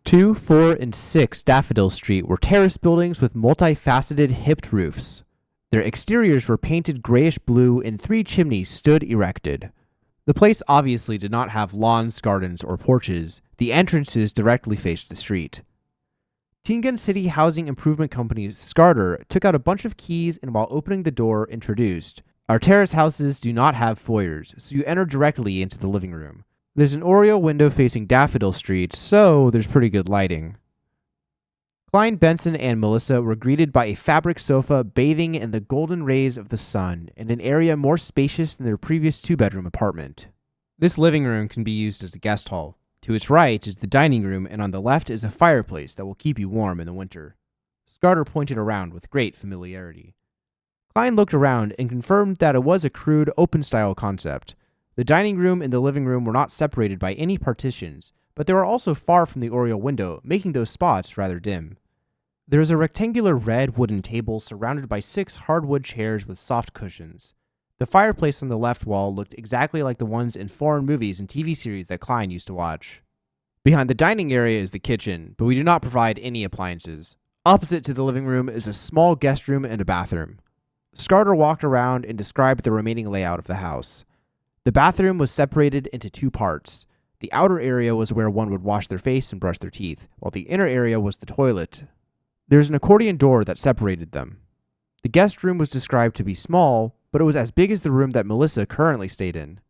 2, 4, and 6 Daffodil Street were terrace buildings with multifaceted hipped roofs. Their exteriors were painted grayish-blue and 3 chimneys stood erected. The place obviously did not have lawns, gardens, or porches. The entrances directly faced the street. Tingen City Housing Improvement Company's Scarter took out a bunch of keys and while opening the door introduced, "Our terrace houses do not have foyers, so you enter directly into the living room. There's an oriel window facing Daffodil Street, so there's pretty good lighting." Klein, Benson, and Melissa were greeted by a fabric sofa bathing in the golden rays of the sun in an area more spacious than their previous 2-bedroom apartment. This living room can be used as a guest hall. To its right is the dining room, and on the left is a fireplace that will keep you warm in the winter. Scarter pointed around with great familiarity. Klein looked around and confirmed that it was a crude, open-style concept. The dining room and the living room were not separated by any partitions, but they were also far from the oriel window, making those spots rather dim. There is a rectangular red wooden table surrounded by 6 hardwood chairs with soft cushions. The fireplace on the left wall looked exactly like the ones in foreign movies and TV series that Klein used to watch. Behind the dining area is the kitchen, but we do not provide any appliances. Opposite to the living room is a small guest room and a bathroom. Scarter walked around and described the remaining layout of the house. The bathroom was separated into 2 parts. The outer area was where one would wash their face and brush their teeth, while the inner area was the toilet. There is an accordion door that separated them. The guest room was described to be small, but it was as big as the room that Melissa currently stayed in.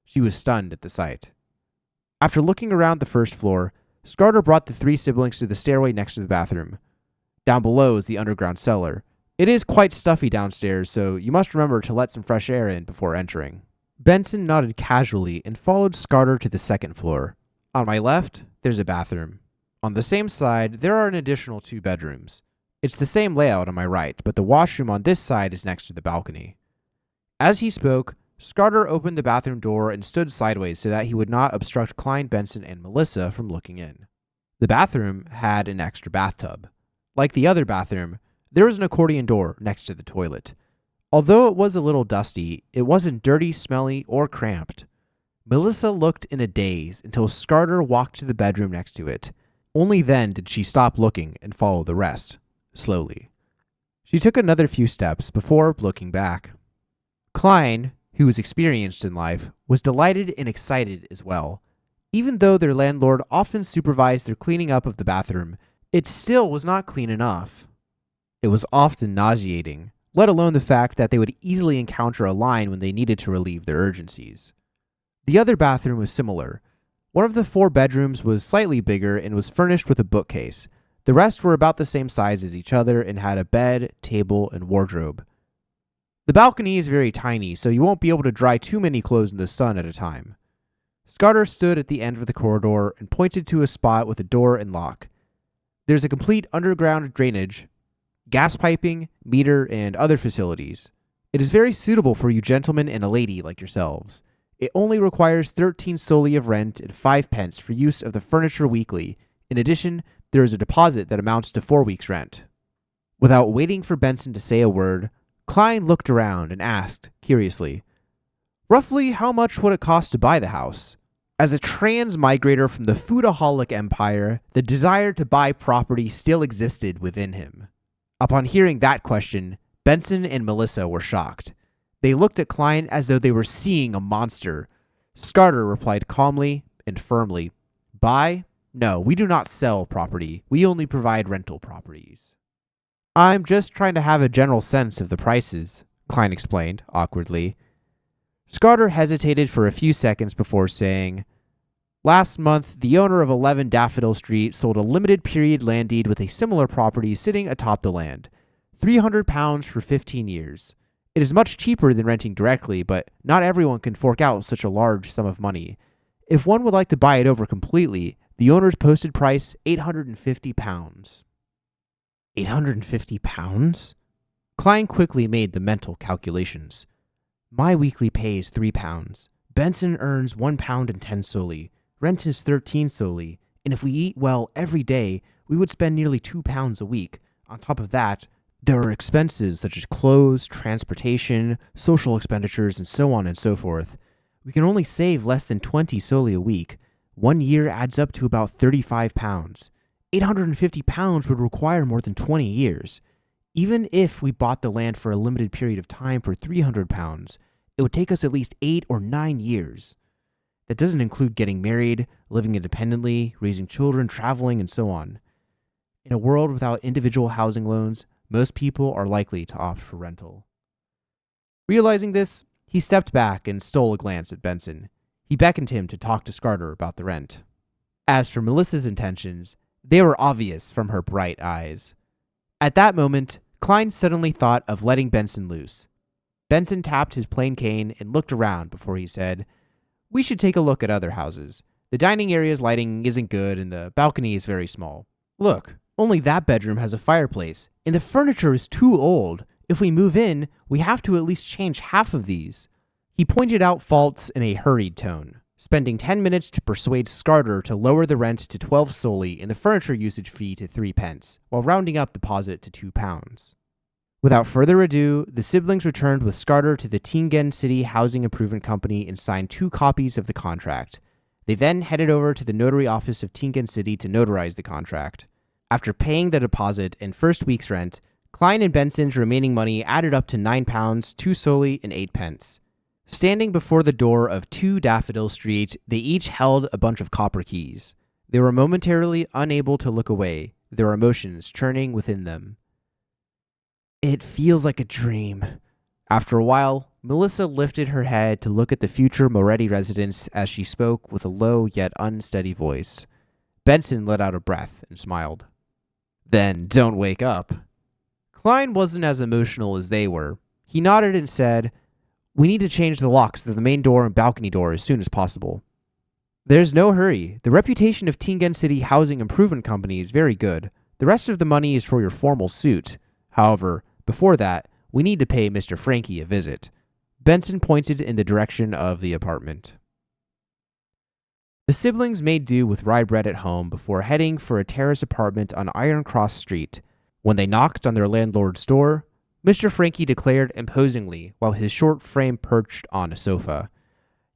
She was stunned at the sight. After looking around the first floor, Scarter brought the 3 siblings to the stairway next to the bathroom. Down below is the underground cellar. It is quite stuffy downstairs, so you must remember to let some fresh air in before entering. Benson nodded casually and followed Scarter to the second floor. On my left, there's a bathroom. On the same side, there are an additional 2 bedrooms. It's the same layout on my right, but the washroom on this side is next to the balcony. As he spoke, Scarter opened the bathroom door and stood sideways so that he would not obstruct Klein, Benson, and Melissa from looking in. The bathroom had an extra bathtub. Like the other bathroom, there was an accordion door next to the toilet. Although it was a little dusty, it wasn't dirty, smelly, or cramped. Melissa looked in a daze until Scarter walked to the bedroom next to it. Only then did she stop looking and follow the rest, slowly. She took another few steps before looking back. Klein, who was experienced in life, was delighted and excited as well. Even though their landlord often supervised their cleaning up of the bathroom, it still was not clean enough. It was often nauseating, let alone the fact that they would easily encounter a line when they needed to relieve their urgencies. The other bathroom was similar. One of the 4 bedrooms was slightly bigger and was furnished with a bookcase. The rest were about the same size as each other and had a bed, table, and wardrobe. The balcony is very tiny, so you won't be able to dry too many clothes in the sun at a time. Scarter stood at the end of the corridor and pointed to a spot with a door and lock. There's a complete underground drainage, gas piping, meter, and other facilities. It is very suitable for you gentlemen and a lady like yourselves. It only requires 13 soldi of rent and 5 pence for use of the furniture weekly. In addition, there is a deposit that amounts to 4 weeks' rent. Without waiting for Benson to say a word, Klein looked around and asked, curiously, "Roughly how much would it cost to buy the house?" As a transmigrator from the foodaholic empire, the desire to buy property still existed within him. Upon hearing that question, Benson and Melissa were shocked. They looked at Klein as though they were seeing a monster. Scarter replied calmly and firmly, "Buy? No, we do not sell property. We only provide rental properties." "I'm just trying to have a general sense of the prices," Klein explained, awkwardly. Scarter hesitated for a few seconds before saying, "Last month, the owner of 11 Daffodil Street sold a limited period land deed with a similar property sitting atop the land. £300 for 15 years. It is much cheaper than renting directly, but not everyone can fork out such a large sum of money. If one would like to buy it over completely, the owner's posted price, £850. £850? Klein quickly made the mental calculations. My weekly pay is £3. Benson earns £1 and 10 soldi. Rent is 13 soldi. And if we eat well every day, we would spend nearly £2 a week. On top of that, there are expenses such as clothes, transportation, social expenditures, and so on and so forth. We can only save less than 20 soldi a week. 1 year adds up to about £35. 850 pounds would require more than 20 years. Even if we bought the land for a limited period of time for 300 pounds, it would take us at least 8 or 9 years. That doesn't include getting married, living independently, raising children, traveling, and so on. In a world without individual housing loans, most people are likely to opt for rental. Realizing this, he stepped back and stole a glance at Benson. He beckoned him to talk to Scarter about the rent. As for Melissa's intentions, they were obvious from her bright eyes. At that moment, Klein suddenly thought of letting Benson loose. Benson tapped his plain cane and looked around before he said, "We should take a look at other houses. The dining area's lighting isn't good and the balcony is very small. Look, only that bedroom has a fireplace, and the furniture is too old. If we move in, we have to at least change half of these." He pointed out faults in a hurried tone, spending 10 minutes to persuade Scarter to lower the rent to 12 solely and the furniture usage fee to 3 pence, while rounding up deposit to £2. Without further ado, the siblings returned with Scarter to the Tingen City Housing Improvement Company and signed 2 copies of the contract. They then headed over to the notary office of Tingen City to notarize the contract. After paying the deposit and first week's rent, Klein and Benson's remaining money added up to £9, 2 solely, and 8 pence. Standing before the door of 2 Daffodil Street, they each held a bunch of copper keys. They were momentarily unable to look away, their emotions churning within them. It feels like a dream. After a while, Melissa lifted her head to look at the future Moretti residence as she spoke with a low yet unsteady voice. Benson let out a breath and smiled. Then don't wake up. Klein wasn't as emotional as they were. He nodded and said, "We need to change the locks to the main door and balcony door as soon as possible." "There's no hurry. The reputation of Tingen City Housing Improvement Company is very good. The rest of the money is for your formal suit. However, before that, we need to pay Mr. Frankie a visit." Benson pointed in the direction of the apartment. The siblings made do with rye bread at home before heading for a terrace apartment on Iron Cross Street. When they knocked on their landlord's door, Mr. Frankie declared imposingly while his short frame perched on a sofa,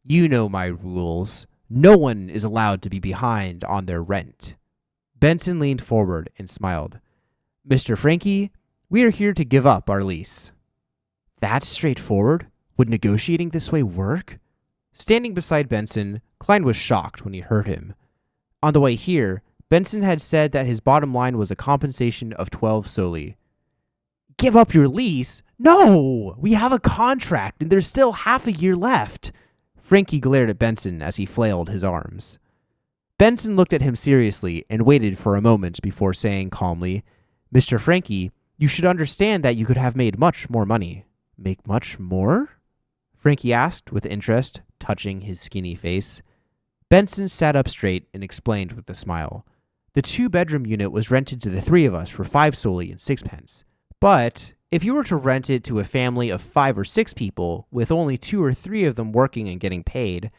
"You know my rules. No one is allowed to be behind on their rent." Benson leaned forward and smiled. "Mr. Frankie, we are here to give up our lease." That's straightforward. Would negotiating this way work? Standing beside Benson, Klein was shocked when he heard him. On the way here, Benson had said that his bottom line was a compensation of 12 solely. "Give up your lease? No! We have a contract and there's still half a year left." Frankie glared at Benson as he flailed his arms. Benson looked at him seriously and waited for a moment before saying calmly, "Mr. Frankie, you should understand that you could have made much more money." "Make much more?" Frankie asked with interest, touching his skinny face. Benson sat up straight and explained with a smile. "The 2-bedroom unit was rented to the 3 of us for 5 solely and 6 pence. But if you were to rent it to a family of 5 or 6 people, with only 2 or 3 of them working and getting paid,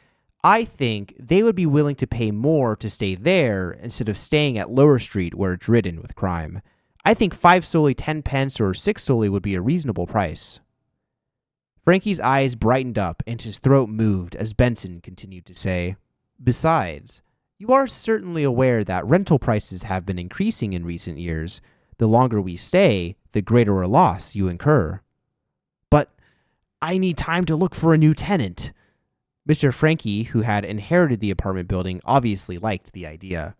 I think they would be willing to pay more to stay there instead of staying at Lower Street where it's ridden with crime. I think 5 solely 10 pence or 6 solely would be a reasonable price." Frankie's eyes brightened up and his throat moved as Benson continued to say, "Besides, you are certainly aware that rental prices have been increasing in recent years. The longer we stay, the greater a loss you incur." "But I need time to look for a new tenant." Mr. Frankie, who had inherited the apartment building, obviously liked the idea.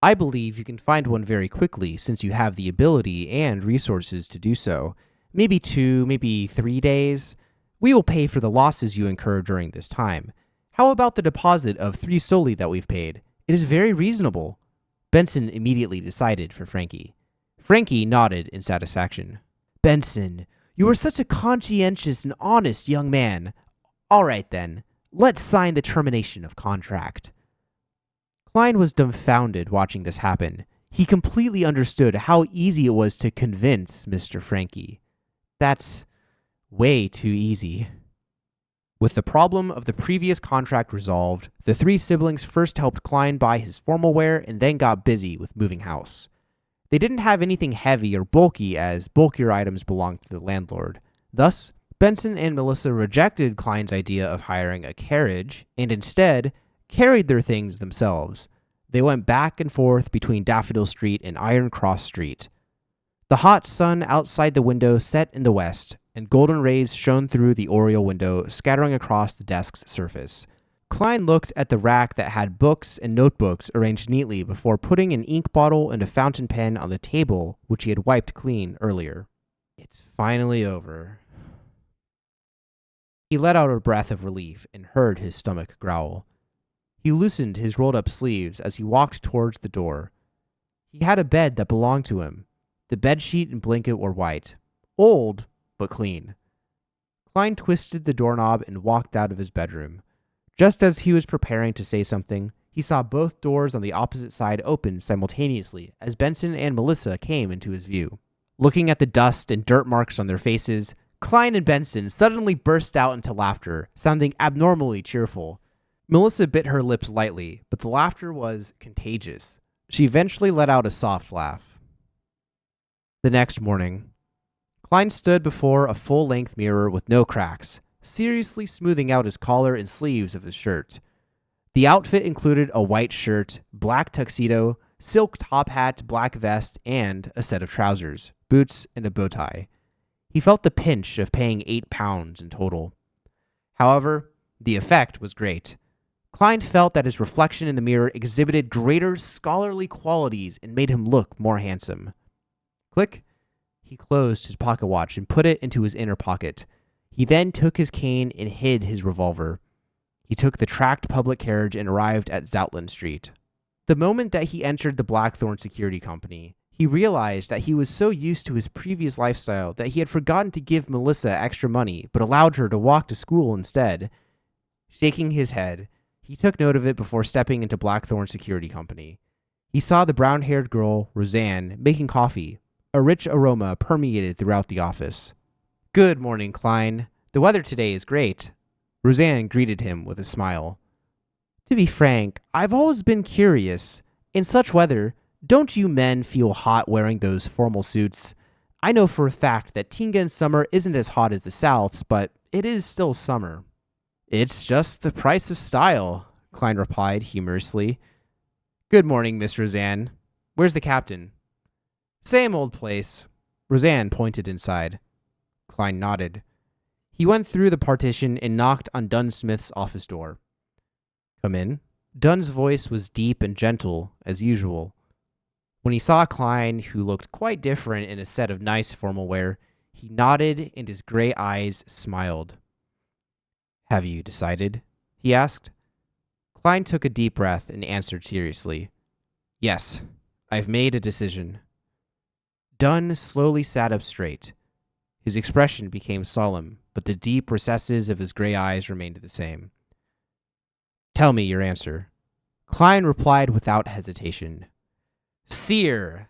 "I believe you can find one very quickly since you have the ability and resources to do so. Maybe 2, maybe 3 days. We will pay for the losses you incur during this time. How about the deposit of 3 solely that we've paid? It is very reasonable." Benson immediately decided for Frankie. Frankie nodded in satisfaction. "Benson, you are such a conscientious and honest young man. All right then, let's sign the termination of contract." Klein was dumbfounded watching this happen. He completely understood how easy it was to convince Mr. Frankie. That's way too easy. With the problem of the previous contract resolved, the 3 siblings first helped Klein buy his formal wear and then got busy with moving house. They didn't have anything heavy or bulky as bulkier items belonged to the landlord. Thus, Benson and Melissa rejected Klein's idea of hiring a carriage and instead carried their things themselves. They went back and forth between Daffodil Street and Iron Cross Street. The hot sun outside the window set in the west, and golden rays shone through the oriel window, scattering across the desk's surface. Klein looked at the rack that had books and notebooks arranged neatly before putting an ink bottle and a fountain pen on the table, which he had wiped clean earlier. It's finally over. He let out a breath of relief and heard his stomach growl. He loosened his rolled-up sleeves as he walked towards the door. He had a bed that belonged to him. The bedsheet and blanket were white. Old, but clean. Klein twisted the doorknob and walked out of his bedroom. Just as he was preparing to say something, he saw both doors on the opposite side open simultaneously as Benson and Melissa came into his view. Looking at the dust and dirt marks on their faces, Klein and Benson suddenly burst out into laughter, sounding abnormally cheerful. Melissa bit her lips lightly, but the laughter was contagious. She eventually let out a soft laugh. The next morning, Klein stood before a full-length mirror with no cracks, seriously smoothing out his collar and sleeves of his shirt. The outfit included a white shirt, black tuxedo, silk top hat, black vest, and a set of trousers, boots, and a bow tie. He felt the pinch of paying £8 in total. However, the effect was great. Klein felt that his reflection in the mirror exhibited greater scholarly qualities and made him look more handsome. Click. He closed his pocket watch and put it into his inner pocket. He then took his cane and hid his revolver. He took the tracked public carriage and arrived at Zoutland Street. The moment that he entered the Blackthorn Security Company, he realized that he was so used to his previous lifestyle that he had forgotten to give Melissa extra money, but allowed her to walk to school instead. Shaking his head, he took note of it before stepping into Blackthorn Security Company. He saw the brown-haired girl, Roseanne, making coffee. A rich aroma permeated throughout the office. "Good morning, Klein. The weather today is great." Roseanne greeted him with a smile. "To be frank, I've always been curious. In such weather, don't you men feel hot wearing those formal suits? I know for a fact that Tingan summer isn't as hot as the South's, but it is still summer." "It's just the price of style," Klein replied humorously. "Good morning, Miss Roseanne. Where's the captain?" "Same old place." Roseanne pointed inside. Klein nodded. He went through the partition and knocked on Dunn Smith's office door. "Come in." Dunn's voice was deep and gentle, as usual. When he saw Klein, who looked quite different in a set of nice formal wear, he nodded and his gray eyes smiled. "Have you decided?" he asked. Klein took a deep breath and answered seriously. "Yes, I've made a decision." Dunn slowly sat up straight. His expression became solemn, but the deep recesses of his gray eyes remained the same. "Tell me your answer." Klein replied without hesitation. "Sire,